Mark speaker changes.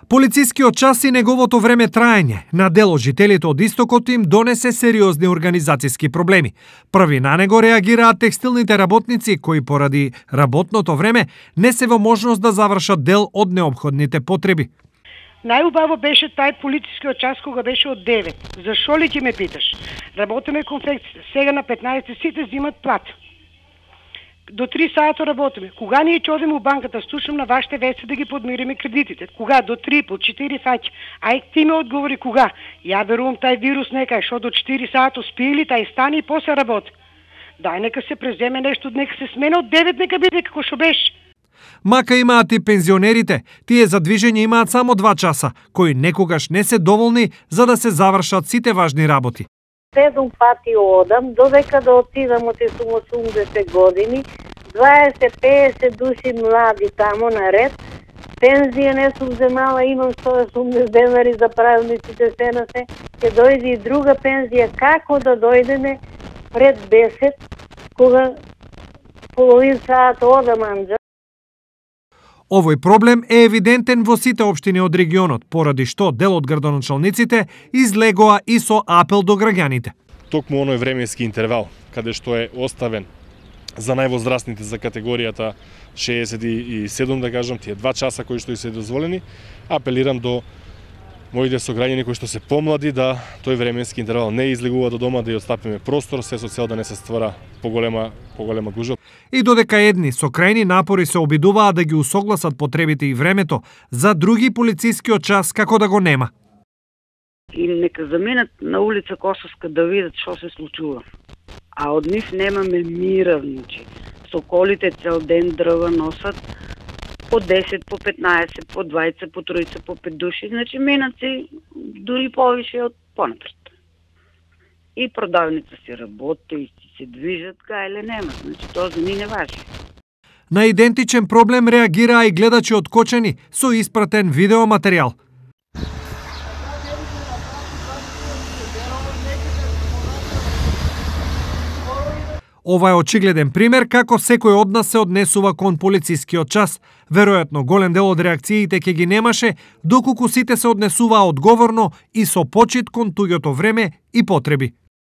Speaker 1: Полицискиот час и неговото време траење на дел од жителите од истокот им донесе сериозни организацијски проблеми. Први на него реагираат текстилните работници кои поради работното време не се во можност да завршат дел од неопходните потреби.
Speaker 2: Најубаво беше тај полицискиот час кога беше од 9. Зашо ли ќе ме питаш? Работиме конфекција. Сега на 15 сите земат плата. До 3 сата работиме. Кога ние ќе одиме у банката, слушам на вашите вести да ги подмириме кредитите. Кога? До 3, по 4 фаќа. Ај ти ме одговори кога. Ја верувам тај вирус некај, шо до 4 сата успее ли тај стани и после работи. Дај нека се преземе нешто, нека се смена од 9, нека биде како шо беше.
Speaker 1: Мака имаат и пензионерите, тие за движење имаат само 2 часа, кои некогаш не се доволни за да се завршат сите важни работи.
Speaker 3: 7 пати одам, додека да отидам од 80 години, 20-50 души млади тамо наред, пензија не сум земала, имам 180 денари за правилниците СНС, ќе дојде и друга пензија, како да дојдеме пред 10, кога половин саат одам анџа.
Speaker 1: Овој проблем е евидентен во сите општини од регионот, поради што дел од градоначалниците излегоа и со апел до граѓаните.
Speaker 4: Токму оној временски интервал, каде што е оставен за највозрастните за категоријата 67, да кажам, тие 2 часа кои што и се дозволени, апелирам до моите сограѓани кои што се помлади да тој временски интервал не излегува до дома, да ја отстапиме простор, се со цел да не се ствара поголема гужва.
Speaker 1: И додека едни со крајни напори се обидуваат да ги усогласат потребите и времето, за други полицискиот час како да го нема.
Speaker 5: И нека заменат на улица Косовска да видат што се случува. А од нив немаме мира, значи. Соколите цел ден дрва носат по 10, по 15, по 20, по 30, по 5 души, значи менат се дури повише од понапред. И продавница си работи, и се движат, кајле нема, значи тоа за ни не важи.
Speaker 1: На идентичен проблем реагираа и гледачи од Кочани со испратен видеоматеријал. Ова е очигледен пример како секој од нас се однесува кон полицискиот час. Веројатно голем дел од реакциите ќе ги немаше, доколку сите се однесуваа одговорно и со почит кон туѓото време и потреби.